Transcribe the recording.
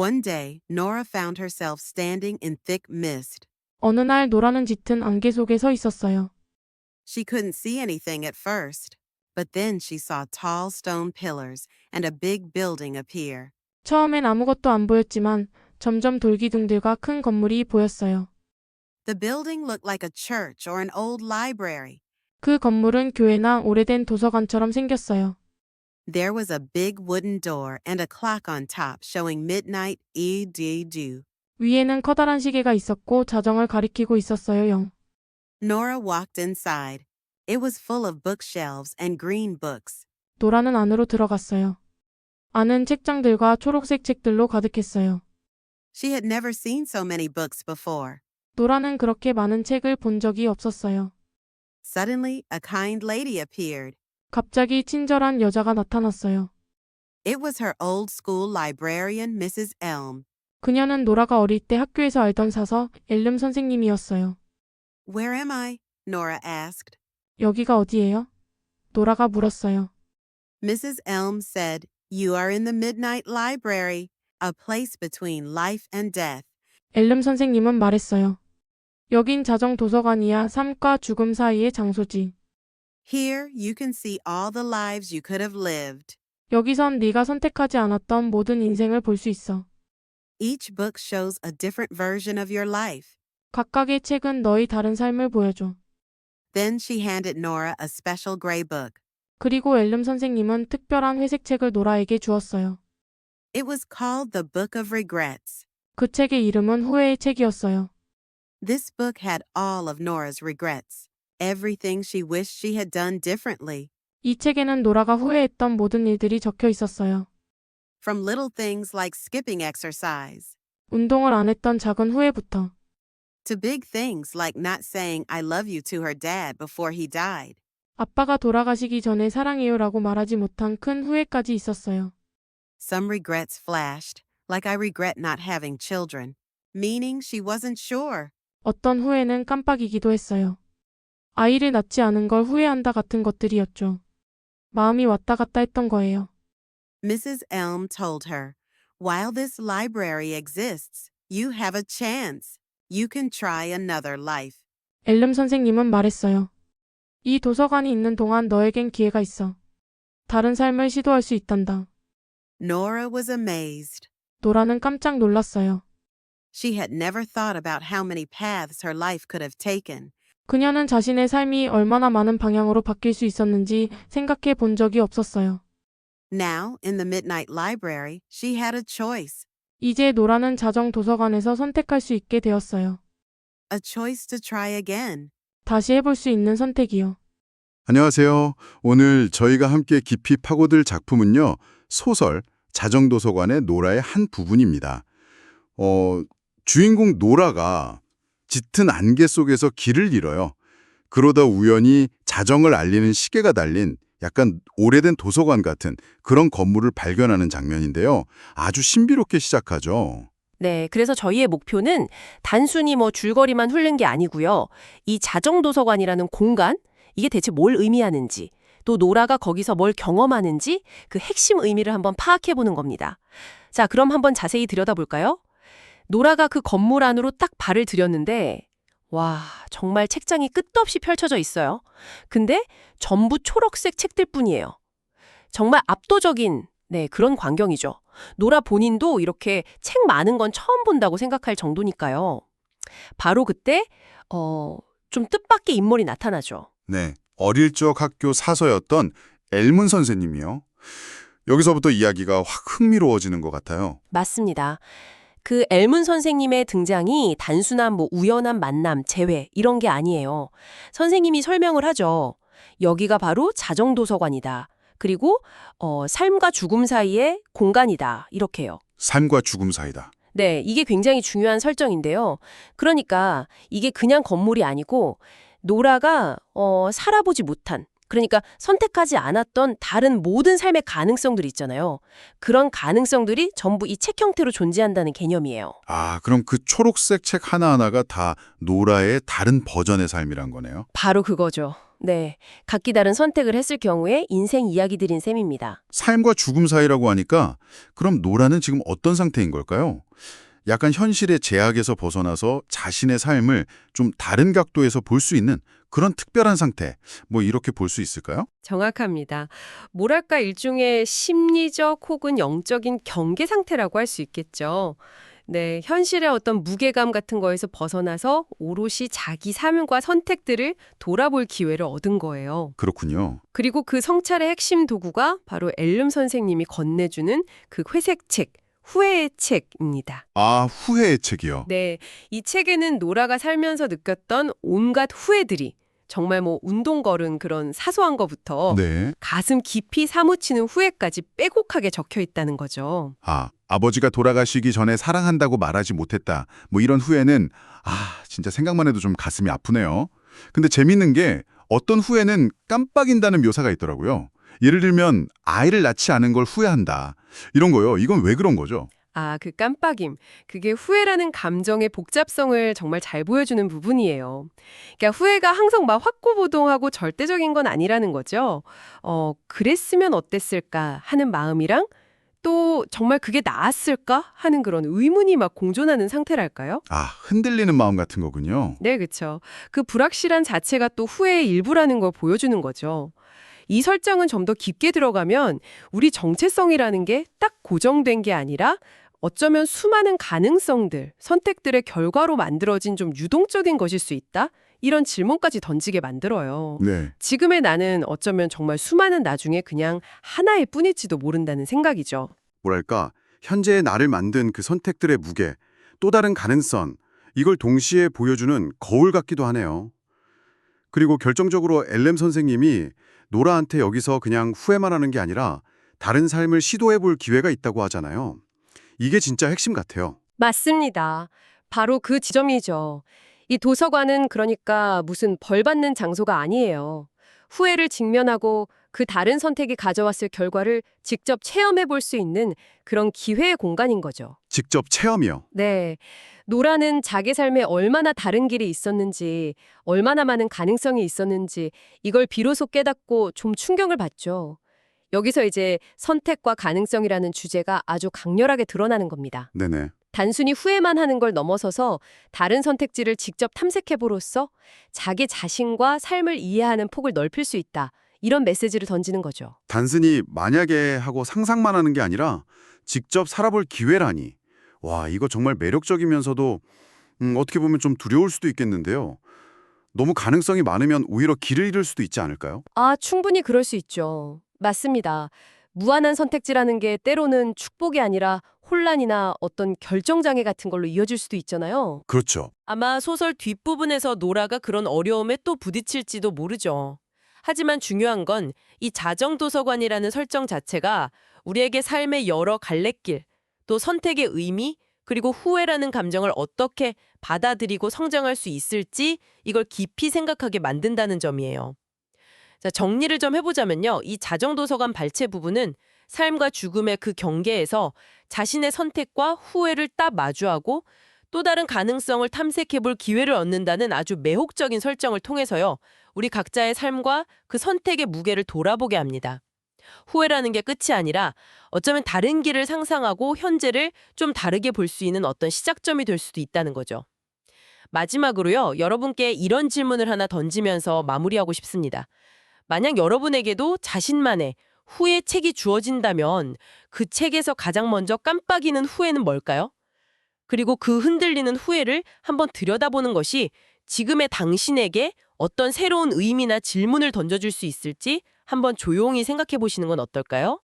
One day, Nora found herself standing in thick mist. 어느 날 노라는 짙은 안개 속에 서 있었어요. She couldn't see anything at first, but then she saw tall stone pillars and a big building appear. 처음엔 아무것도 안 보였지만 점점 돌기둥들과 큰 건물이 보였어요. The building looked like a church or an old library. 그 건물은 교회나 오래된 도서관처럼 생겼어요. There was a big wooden door and a clock on top showing midnight EDD. 위에는 커다란 시계가 있었고 자정을 가리키고 있었어요. 영. Nora walked inside. It was full of bookshelves and green books. 노라는 안으로 들어갔어요. 안은 책장들과 초록색 책들로 가득했어요. She had never seen so many books before. 노라는 그렇게 많은 책을 본 적이 없었어요. Suddenly, a kind lady appeared. 갑자기 친절한 여자가 나타났어요. It was her old school librarian, Mrs. Elm. 그녀는 노라가 어릴 때 학교에서 알던 사서 엘름 선생님이었어요. Where am I? Nora asked. 여기가 어디예요? 노라가 물었어요. Mrs. Elm said, You are in the Midnight Library, a place between life and death. 엘름 선생님은 말했어요. 여긴 자정 도서관이야. 삶과 죽음 사이의 장소지. Here you can see all the lives you could have lived. 여기선 네가 선택하지 않았던 모든 인생을 볼 수 있어. Each book shows a different version of your life. 각각의 책은 너의 다른 삶을 보여줘. Then she handed Nora a special gray book. 그리고 엘름 선생님은 특별한 회색 책을 노라에게 주었어요. It was called the Book of Regrets. 그 책의 이름은 후회의 책이었어요. This book had all of Nora's regrets, everything she wished she had done differently. 이 책에는 노라가 후회했던 모든 일들이 적혀 있었어요. From little things like skipping exercise, 운동을 안 했던 작은 후회부터 to big things like not saying I love you to her dad before he died. 아빠가 돌아가시기 전에 사랑해요라고 말하지 못한 큰 후회까지 있었어요. Some regrets flashed, like I regret not having children, meaning she wasn't sure. 어떤 후회는 깜빡이기도 했어요. 아이를 낳지 않은 걸 후회한다 같은 것들이었죠. 마음이 왔다 갔다 했던 거예요. Mrs. Elm told her, While this library exists, you have a chance. You can try another life. 엘름 선생님은 말했어요. 이 도서관이 있는 동안 너에겐 기회가 있어. 다른 삶을 시도할 수 있단다. Nora was amazed. 노라는 깜짝 놀랐어요. She had never thought about how many paths her life could have taken. 그녀는 자신의 삶이 얼마나 많은 방향으로 바뀔 수 있었는지 생각해 본 적이 없었어요. Now, in the Midnight Library, she had a choice. 이제 노라는 자정 도서관에서 선택할 수 있게 되었어요. A choice to try again. 다시 해볼 수 있는 선택이요. 안녕하세요. 오늘 저희가 함께 깊이 파고들 작품은요. 소설 자정도서관의 노라의 한 부분입니다. 주인공 노라가 짙은 안개 속에서 길을 잃어요. 그러다 우연히 자정을 알리는 시계가 달린 약간 오래된 도서관 같은 그런 건물을 발견하는 장면인데요. 아주 신비롭게 시작하죠. 네, 그래서 저희의 목표는 단순히 줄거리만 훑는 게 아니고요. 이 자정도서관이라는 공간, 이게 대체 뭘 의미하는지, 또 노라가 거기서 뭘 경험하는지 그 핵심 의미를 한번 파악해보는 겁니다. 자, 그럼 한번 자세히 들여다볼까요? 노라가 그 건물 안으로 딱 발을 들였는데 와, 정말 책장이 끝도 없이 펼쳐져 있어요. 근데 전부 초록색 책들 뿐이에요. 정말 압도적인 그런 광경이죠. 노라 본인도 이렇게 책 많은 건 처음 본다고 생각할 정도니까요. 바로 그때 좀 뜻밖의 인물이 나타나죠. 네, 어릴 적 학교 사서였던 엘문 선생님이요. 여기서부터 이야기가 확 흥미로워지는 것 같아요. 맞습니다. 그 엘문 선생님의 등장이 단순한 우연한 만남, 재회 이런 게 아니에요. 선생님이 설명을 하죠. 여기가 바로 자정도서관이다. 그리고 삶과 죽음 사이의 공간이다. 이렇게요. 삶과 죽음 사이다. 네, 이게 굉장히 중요한 설정인데요. 그러니까 이게 그냥 건물이 아니고 노라가 살아보지 못한, 그러니까 선택하지 않았던 다른 모든 삶의 가능성들이 있잖아요. 그런 가능성들이 전부 이 책 형태로 존재한다는 개념이에요. 아, 그럼 그 초록색 책 하나하나가 다 노라의 다른 버전의 삶이란 거네요. 바로 그거죠. 네, 각기 다른 선택을 했을 경우에 인생 이야기들인 셈입니다. 삶과 죽음 사이라고 하니까 그럼 노라는 지금 어떤 상태인 걸까요? 약간 현실의 제약에서 벗어나서 자신의 삶을 좀 다른 각도에서 볼 수 있는 그런 특별한 상태, 뭐 이렇게 볼 수 있을까요? 정확합니다. 뭐랄까 일종의 심리적 혹은 영적인 경계 상태라고 할 수 있겠죠. 네, 현실의 어떤 무게감 같은 거에서 벗어나서 오롯이 자기 삶과 선택들을 돌아볼 기회를 얻은 거예요. 그렇군요. 그리고 그 성찰의 핵심 도구가 바로 앨름 선생님이 건네주는 그 회색 책, 후회의 책입니다. 아, 후회의 책이요. 네, 이 책에는 노라가 살면서 느꼈던 온갖 후회들이 정말 뭐 운동 걸은 그런 사소한 거부터 네. 가슴 깊이 사무치는 후회까지 빼곡하게 적혀 있다는 거죠. 아, 아버지가 돌아가시기 전에 사랑한다고 말하지 못했다. 뭐 이런 후회는 진짜 생각만 해도 좀 가슴이 아프네요. 근데 재밌는 게 어떤 후회는 깜빡인다는 묘사가 있더라고요. 예를 들면 아이를 낳지 않은 걸 후회한다. 이런 거요. 이건 왜 그런 거죠? 아, 그 깜빡임. 그게 후회라는 감정의 복잡성을 정말 잘 보여주는 부분이에요. 그러니까 후회가 항상 막 확고부동하고 절대적인 건 아니라는 거죠. 그랬으면 어땠을까 하는 마음이랑 또 정말 그게 나았을까 하는 그런 의문이 막 공존하는 상태랄까요? 아, 흔들리는 마음 같은 거군요. 네, 그렇죠. 그 불확실한 자체가 또 후회의 일부라는 걸 보여주는 거죠. 이 설정은 좀 더 깊게 들어가면 우리 정체성이라는 게 딱 고정된 게 아니라 어쩌면 수많은 가능성들, 선택들의 결과로 만들어진 좀 유동적인 것일 수 있다? 이런 질문까지 던지게 만들어요. 네. 지금의 나는 어쩌면 정말 수많은 나중에 그냥 하나일 뿐일지도 모른다는 생각이죠. 뭐랄까, 현재의 나를 만든 그 선택들의 무게, 또 다른 가능성, 이걸 동시에 보여주는 거울 같기도 하네요. 그리고 결정적으로 앨렘 선생님이 노라한테 여기서 그냥 후회만 하는 게 아니라 다른 삶을 시도해볼 기회가 있다고 하잖아요. 이게 진짜 핵심 같아요. 맞습니다. 바로 그 지점이죠. 이 도서관은 그러니까 무슨 벌 받는 장소가 아니에요. 후회를 직면하고 그 다른 선택이 가져왔을 결과를 직접 체험해 볼 수 있는 그런 기회의 공간인 거죠. 직접 체험이요. 네. 노라는 자기 삶에 얼마나 다른 길이 있었는지, 얼마나 많은 가능성이 있었는지 이걸 비로소 깨닫고 좀 충격을 받죠. 여기서 이제 선택과 가능성이라는 주제가 아주 강렬하게 드러나는 겁니다. 네네. 단순히 후회만 하는 걸 넘어서서 다른 선택지를 직접 탐색해보로써 자기 자신과 삶을 이해하는 폭을 넓힐 수 있다. 이런 메시지를 던지는 거죠. 단순히 만약에 하고 상상만 하는 게 아니라 직접 살아볼 기회라니. 와, 이거 정말 매력적이면서도 어떻게 보면 좀 두려울 수도 있겠는데요. 너무 가능성이 많으면 오히려 길을 잃을 수도 있지 않을까요? 아, 충분히 그럴 수 있죠. 맞습니다. 무한한 선택지라는 게 때로는 축복이 아니라 혼란이나 어떤 결정장애 같은 걸로 이어질 수도 있잖아요. 그렇죠. 아마 소설 뒷부분에서 노라가 그런 어려움에 또 부딪힐지도 모르죠. 하지만 중요한 건 이 자정도서관이라는 설정 자체가 우리에게 삶의 여러 갈래길, 또 선택의 의미, 그리고 후회라는 감정을 어떻게 받아들이고 성장할 수 있을지 이걸 깊이 생각하게 만든다는 점이에요. 자, 정리를 좀 해보자면요. 이 자정도서관 발췌 부분은 삶과 죽음의 그 경계에서 자신의 선택과 후회를 딱 마주하고 또 다른 가능성을 탐색해볼 기회를 얻는다는 아주 매혹적인 설정을 통해서요. 우리 각자의 삶과 그 선택의 무게를 돌아보게 합니다. 후회라는 게 끝이 아니라 어쩌면 다른 길을 상상하고 현재를 좀 다르게 볼 수 있는 어떤 시작점이 될 수도 있다는 거죠. 마지막으로요. 여러분께 이런 질문을 하나 던지면서 마무리하고 싶습니다. 만약 여러분에게도 자신만의 후회 책이 주어진다면 그 책에서 가장 먼저 깜빡이는 후회는 뭘까요? 그리고 그 흔들리는 후회를 한번 들여다보는 것이 지금의 당신에게 어떤 새로운 의미나 질문을 던져줄 수 있을지 한번 조용히 생각해 보시는 건 어떨까요?